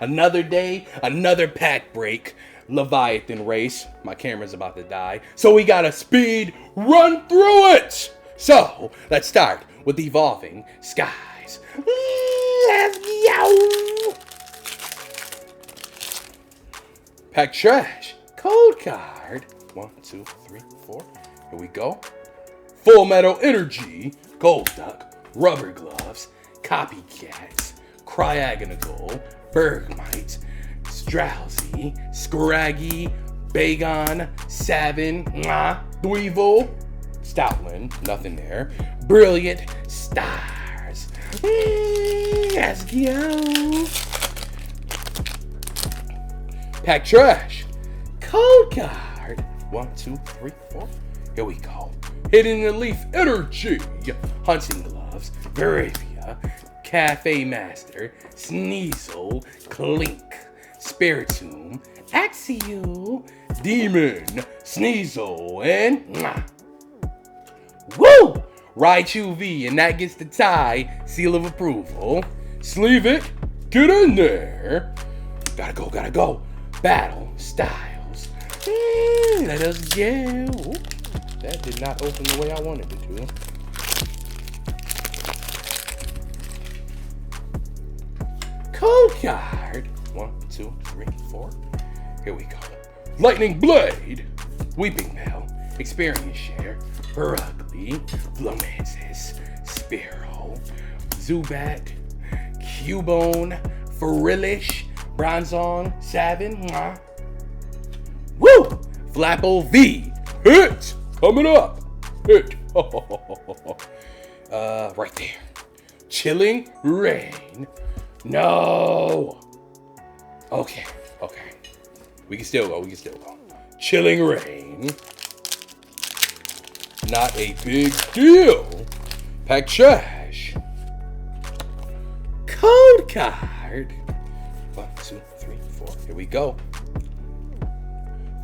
Another day, another pack break. Leviathan race. My camera's about to die. So we gotta speed run through it. So let's start with evolving skies. Let's go. Pack trash. Code card. 1, 2, 3, 4. Here we go. Full metal energy. Gold duck. Rubber gloves. Copycats. Cryogonal. Bergmite, Drowsy, Scraggy, Bagon, Savin, Dweevil, Stoutland, nothing there. Brilliant Stars. Let's go. Pack trash. Code card. 1, 2, 3, 4. Here we go. Hidden in Leaf Energy. Hunting gloves. Varavia. Cafe Master, Sneasel, Clink, Spiritomb, Axio, Demon, Sneasel, and Woo! Raichu V, and that gets the tie, seal of approval. Sleeve it, get in there. Gotta go. Battle Styles. Let us go. That did not open the way I wanted it to. Code card. 1, 2, 3, 4. Here we go. Lightning Blade. Weeping Bell. Experience Share. Berugly. Flamansis. Spearow. Zubat. Cubone. Ferilish. Bronzong. Savin. Woo! Flapple V. Hit! Coming up. Hit. Right there. Chilling Rain. No. Okay. We can still go. Chilling Rain. Not a big deal. Pack trash. Code card. 1, 2, 3, 4. Here we go.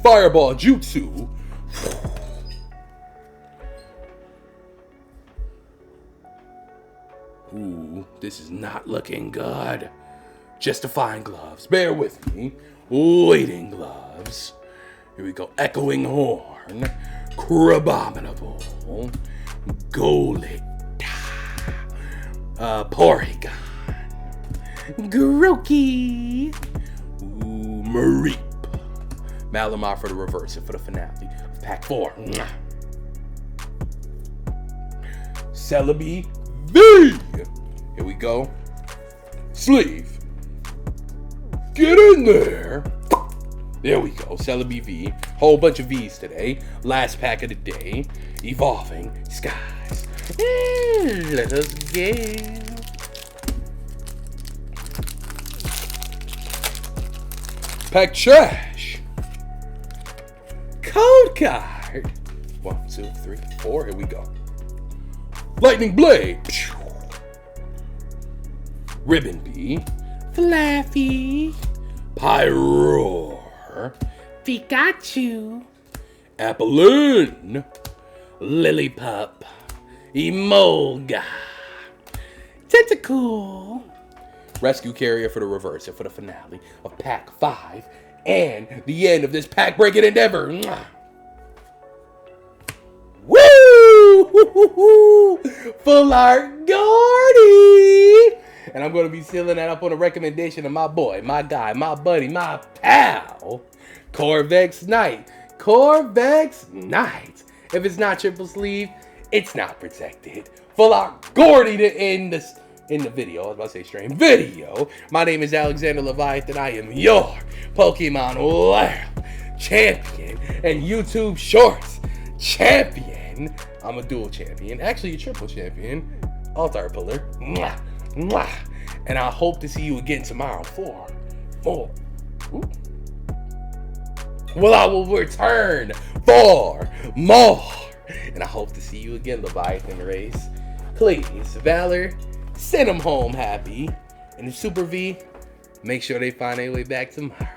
Fireball Jutsu. Ooh, this is not looking good. Justifying gloves. Bear with me. Waiting gloves. Here we go. Echoing Horn. Crabominable. Golett. Porygon. Grookey. Ooh, Mareep. Malamar for the reverse and for the finale of Pack 4. Celebi V. Here we go. Sleeve. Get in there. There we go. Celebi V. Whole bunch of V's today. Last pack of the day. Evolving Skies. Let us go. Pack trash. Code card. 1, 2, 3, 4. Here we go. Lightning Blade. Ribbon Bee. Flaffy. Pyroar. Pikachu. Applin. Lillipup. Emolga. Tentacool. Rescue Carrier for the reverse and for the finale of Pack 5 and the end of this pack breaking endeavor. Woo! Full art Gordy! And I'm going to be sealing that up on a recommendation of my boy, my guy, my buddy, my pal, Corvxnite. Corvxnite. If it's not triple sleeve, it's not protected. Full art Gordy to end this in the video. I was about to say stream video. My name is Alexander Leviathan. I am your Pokemon World Champion and YouTube Shorts Champion. I'm a dual champion. Actually, a triple champion. Altar Puller. Mwah, mwah. And I hope to see you again tomorrow for more. Ooh. Well, I will return for more. And I hope to see you again, Leviathan race. Please, Valor, send them home happy. And the Super V, make sure they find their way back tomorrow.